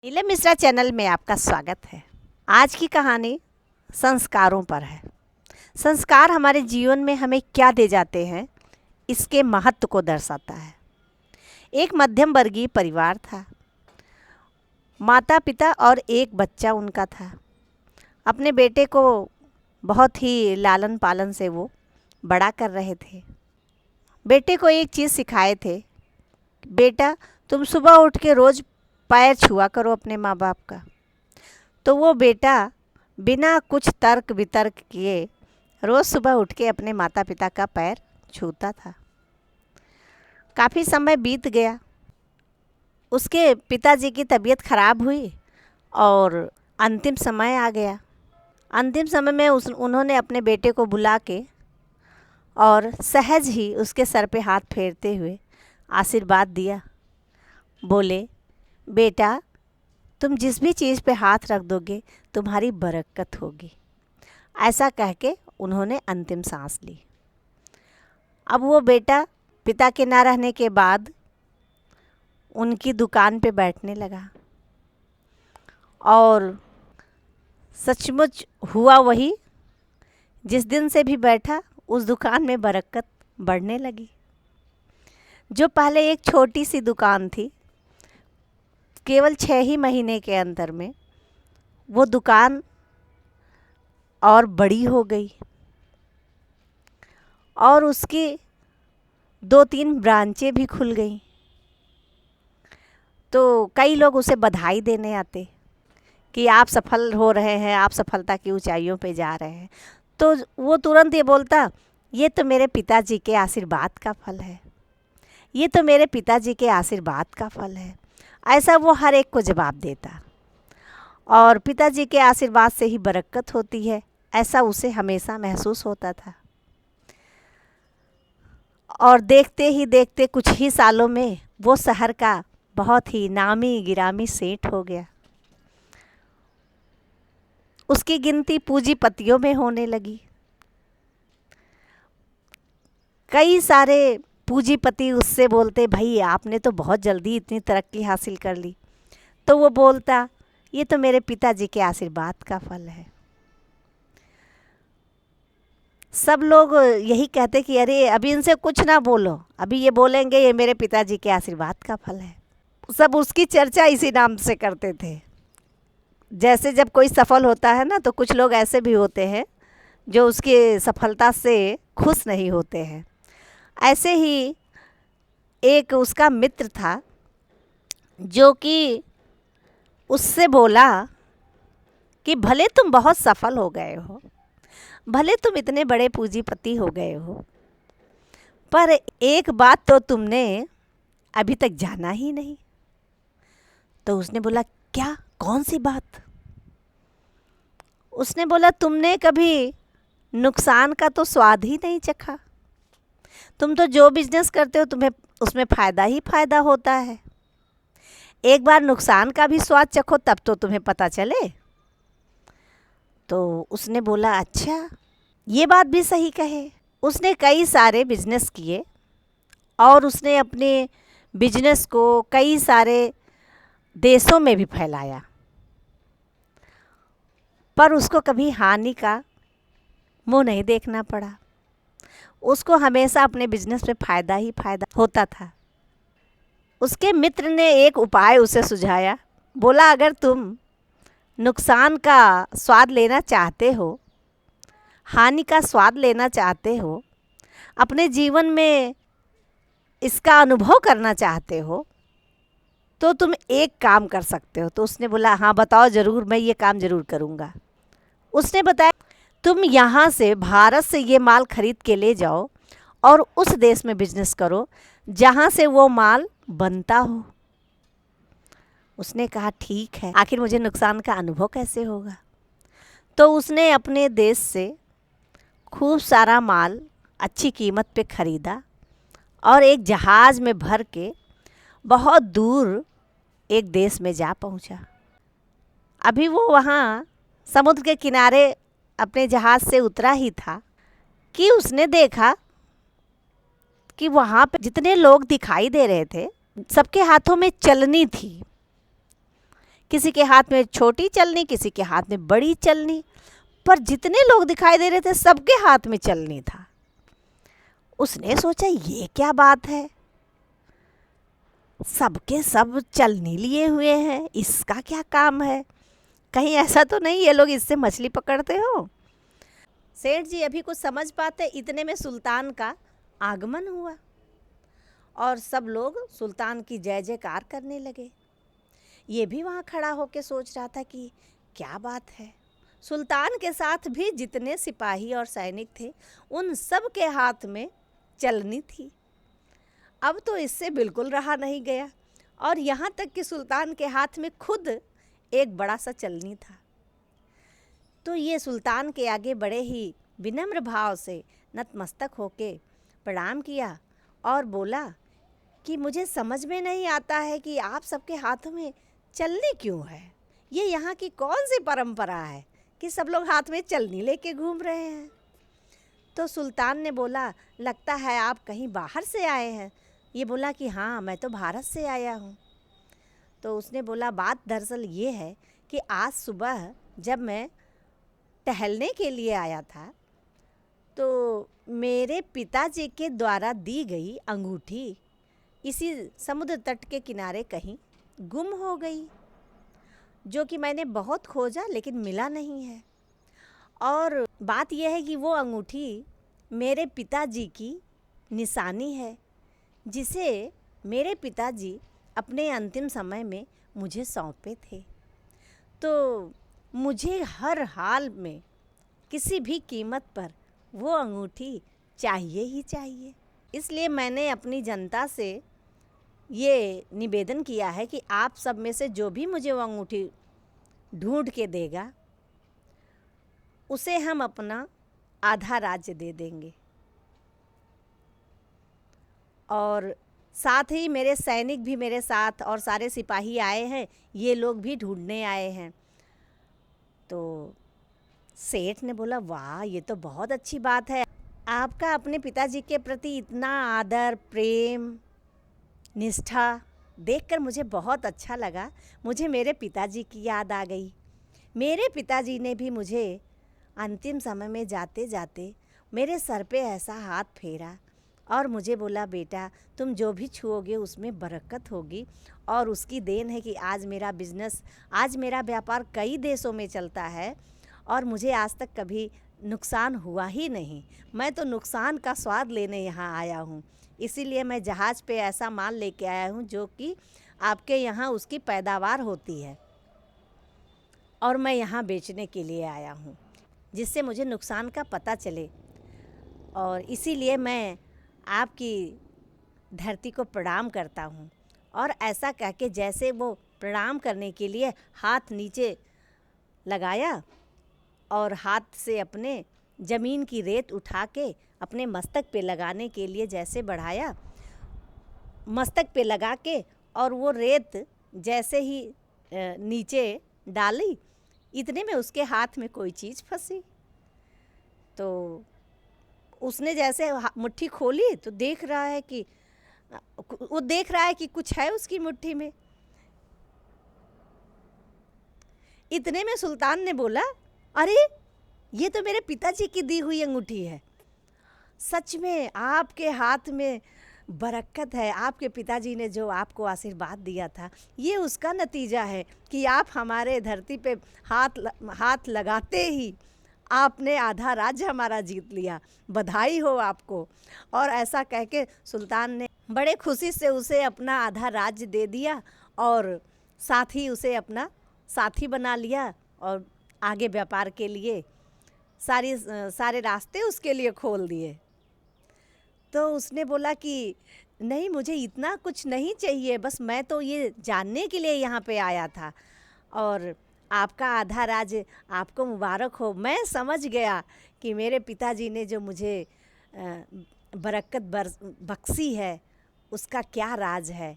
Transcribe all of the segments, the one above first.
Neelam Mishra channel में आपका स्वागत है। आज की कहानी संस्कारों पर है। संस्कार हमारे जीवन में हमें क्या दे जाते हैं, इसके महत्व को दर्शाता है। एक मध्यम वर्गीय परिवार था। माता पिता और एक बच्चा उनका था। अपने बेटे को बहुत ही लालन पालन से वो बड़ा कर रहे थे। बेटे को एक चीज़ सिखाए थे, बेटा तुम सुबह उठ के रोज़ पैर छुआ करो अपने माँ बाप का। तो वो बेटा बिना कुछ तर्क वितर्क किए रोज़ सुबह उठ के अपने माता पिता का पैर छूता था। काफ़ी समय बीत गया। उसके पिताजी की तबीयत खराब हुई और अंतिम समय आ गया। अंतिम समय में उन्होंने अपने बेटे को बुला के और सहज ही उसके सर पे हाथ फेरते हुए आशीर्वाद दिया। बोले, बेटा तुम जिस भी चीज़ पे हाथ रख दोगे तुम्हारी बरकत होगी। ऐसा कह के उन्होंने अंतिम सांस ली। अब वो बेटा पिता के ना रहने के बाद उनकी दुकान पे बैठने लगा और सचमुच हुआ वही। जिस दिन से भी बैठा उस दुकान में बरकत बढ़ने लगी। जो पहले एक छोटी सी दुकान थी, केवल 6 ही महीने के अंतर में वो दुकान और बड़ी हो गई और उसकी 2-3 ब्रांचें भी खुल गई। तो कई लोग उसे बधाई देने आते कि आप सफल हो रहे हैं, आप सफलता की ऊंचाइयों पे जा रहे हैं। तो वो तुरंत ये बोलता, ये तो मेरे पिताजी के आशीर्वाद का फल है, ये तो मेरे पिताजी के आशीर्वाद का फल है। ऐसा वो हर एक को जवाब देता और पिताजी के आशीर्वाद से ही बरकत होती है, ऐसा उसे हमेशा महसूस होता था। और देखते ही देखते कुछ ही सालों में वो शहर का बहुत ही नामी गिरामी सेठ हो गया। उसकी गिनती पूंजीपतियों में होने लगी। कई सारे पूंजीपति उससे बोलते, भाई आपने तो बहुत जल्दी इतनी तरक्की हासिल कर ली। तो वो बोलता, ये तो मेरे पिताजी के आशीर्वाद का फल है। सब लोग यही कहते कि अरे अभी इनसे कुछ ना बोलो, अभी ये बोलेंगे ये मेरे पिताजी के आशीर्वाद का फल है। सब उसकी चर्चा इसी नाम से करते थे। जैसे जब कोई सफल होता है ना, तो कुछ लोग ऐसे भी होते हैं जो उसकी सफलता से खुश नहीं होते हैं। ऐसे ही एक उसका मित्र था जो कि उससे बोला कि भले तुम बहुत सफल हो गए हो, भले तुम इतने बड़े पूंजीपति हो गए हो, पर एक बात तो तुमने अभी तक जाना ही नहीं। तो उसने बोला, क्या, कौन सी बात? उसने बोला, तुमने कभी नुकसान का तो स्वाद ही नहीं चखा। तुम तो जो बिजनेस करते हो तुम्हें उसमें फ़ायदा ही फ़ायदा होता है। एक बार नुकसान का भी स्वाद चखो तब तो तुम्हें पता चले। तो उसने बोला, अच्छा ये बात भी सही कहे। उसने कई सारे बिजनेस किए और उसने अपने बिजनेस को कई सारे देशों में भी फैलाया, पर उसको कभी हानि का मुंह नहीं देखना पड़ा। उसको हमेशा अपने बिजनेस में फ़ायदा ही फ़ायदा होता था। उसके मित्र ने एक उपाय उसे सुझाया। बोला, अगर तुम नुकसान का स्वाद लेना चाहते हो, हानि का स्वाद लेना चाहते हो, अपने जीवन में इसका अनुभव करना चाहते हो, तो तुम एक काम कर सकते हो। तो उसने बोला, हाँ बताओ ज़रूर, मैं ये काम ज़रूर करूँगा। उसने बताया, तुम यहाँ से भारत से ये माल खरीद के ले जाओ और उस देश में बिजनेस करो जहाँ से वो माल बनता हो। उसने कहा, ठीक है, आखिर मुझे नुकसान का अनुभव कैसे होगा? तो उसने अपने देश से खूब सारा माल अच्छी कीमत पे ख़रीदा और एक जहाज़ में भर के बहुत दूर एक देश में जा पहुंचा। अभी वो वहाँ समुद्र के किनारे अपने जहाज़ से उतरा ही था कि उसने देखा कि वहाँ पे जितने लोग दिखाई दे रहे थे सबके हाथों में चलनी थी किसी के हाथ में छोटी चलनी, किसी के हाथ में बड़ी चलनी, पर जितने लोग दिखाई दे रहे थे सबके हाथ में चलनी था। उसने सोचा ये क्या बात है, सबके सब चलनी लिए हुए हैं, इसका क्या काम है, कहीं ऐसा तो नहीं ये लोग इससे मछली पकड़ते हो। सेठ जी अभी कुछ समझ पाते, इतने में सुल्तान का आगमन हुआ और सब लोग सुल्तान की जय जयकार करने लगे। ये भी वहाँ खड़ा होकर सोच रहा था कि क्या बात है। सुल्तान के साथ भी जितने सिपाही और सैनिक थे उन सब के हाथ में चलनी थी। अब तो इससे बिल्कुल रहा नहीं गया और यहाँ तक कि सुल्तान के हाथ में खुद एक बड़ा सा चलनी था। तो ये सुल्तान के आगे बड़े ही विनम्र भाव से नतमस्तक होके प्रणाम किया और बोला कि मुझे समझ में नहीं आता है कि आप सबके हाथों में चलनी क्यों है। ये यहाँ की कौन सी परंपरा है कि सब लोग हाथ में चलनी लेके घूम रहे हैं। तो सुल्तान ने बोला, लगता है आप कहीं बाहर से आए हैं। ये बोला कि हाँ, मैं तो भारत से आया हूँ। तो उसने बोला, बात दरअसल ये है कि आज सुबह जब मैं टहलने के लिए आया था तो मेरे पिताजी के द्वारा दी गई अंगूठी इसी समुद्र तट के किनारे कहीं गुम हो गई, जो कि मैंने बहुत खोजा लेकिन मिला नहीं है। और बात यह है कि वो अंगूठी मेरे पिताजी की निशानी है, जिसे मेरे पिताजी अपने अंतिम समय में मुझे सौंपे थे। तो मुझे हर हाल में किसी भी कीमत पर वो अंगूठी चाहिए ही चाहिए। इसलिए मैंने अपनी जनता से ये निवेदन किया है कि आप सब में से जो भी मुझे वो अंगूठी ढूंढ के देगा उसे हम अपना आधा राज्य दे देंगे। और साथ ही मेरे सैनिक भी मेरे साथ और सारे सिपाही आए हैं, ये लोग भी ढूंढने आए हैं। तो सेठ ने बोला, वाह, ये तो बहुत अच्छी बात है। आपका अपने पिताजी के प्रति इतना आदर, प्रेम, निष्ठा देखकर मुझे बहुत अच्छा लगा। मुझे मेरे पिताजी की याद आ गई। मेरे पिताजी ने भी मुझे अंतिम समय में जाते जाते मेरे सर पे ऐसा हाथ फेरा और मुझे बोला, बेटा तुम जो भी छुओगे उसमें बरकत होगी। और उसकी देन है कि आज मेरा बिजनेस, आज मेरा व्यापार कई देशों में चलता है और मुझे आज तक कभी नुकसान हुआ ही नहीं। मैं तो नुकसान का स्वाद लेने यहाँ आया हूँ। इसीलिए मैं जहाज़ पे ऐसा माल लेके आया हूँ जो कि आपके यहाँ उसकी पैदावार होती है और मैं यहाँ बेचने के लिए आया हूँ, जिससे मुझे नुकसान का पता चले। और इसीलिए मैं आपकी धरती को प्रणाम करता हूँ। और ऐसा कह के जैसे वो प्रणाम करने के लिए हाथ नीचे लगाया और हाथ से अपने ज़मीन की रेत उठा के अपने मस्तक पे लगाने के लिए जैसे बढ़ाया, मस्तक पे लगा के और वो रेत जैसे ही नीचे डाली, इतने में उसके हाथ में कोई चीज़ फंसी। तो उसने जैसे मुट्ठी खोली तो देख रहा है कि कुछ है उसकी मुट्ठी में। इतने में सुल्तान ने बोला, अरे ये तो मेरे पिताजी की दी हुई अंगूठी है। सच में आपके हाथ में बरकत है। आपके पिताजी ने जो आपको आशीर्वाद दिया था, ये उसका नतीजा है कि आप हमारे धरती पे हाथ लगाते ही आपने आधा राज्य हमारा जीत लिया। बधाई हो आपको। और ऐसा कह के सुल्तान ने बड़े खुशी से उसे अपना आधा राज्य दे दिया और साथ ही उसे अपना साथी बना लिया और आगे व्यापार के लिए सारे रास्ते उसके लिए खोल दिए। तो उसने बोला कि नहीं, मुझे इतना कुछ नहीं चाहिए, बस मैं तो ये जानने के लिए यहाँ पे आया था और आपका आधा राज्य आपको मुबारक हो। मैं समझ गया कि मेरे पिताजी ने जो मुझे बरकत बख्शी है उसका क्या राज है।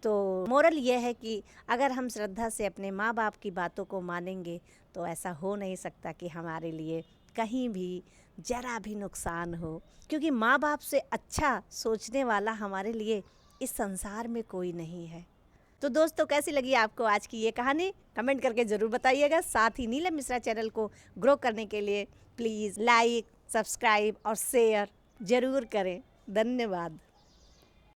तो मोरल ये है कि अगर हम श्रद्धा से अपने माँ बाप की बातों को मानेंगे तो ऐसा हो नहीं सकता कि हमारे लिए कहीं भी ज़रा भी नुकसान हो, क्योंकि माँ बाप से अच्छा सोचने वाला हमारे लिए इस संसार में कोई नहीं है। तो दोस्तों कैसी लगी आपको आज की ये कहानी, कमेंट करके ज़रूर बताइएगा। साथ ही नीलम मिश्रा चैनल को ग्रो करने के लिए प्लीज़ लाइक, सब्सक्राइब और शेयर ज़रूर करें। धन्यवाद।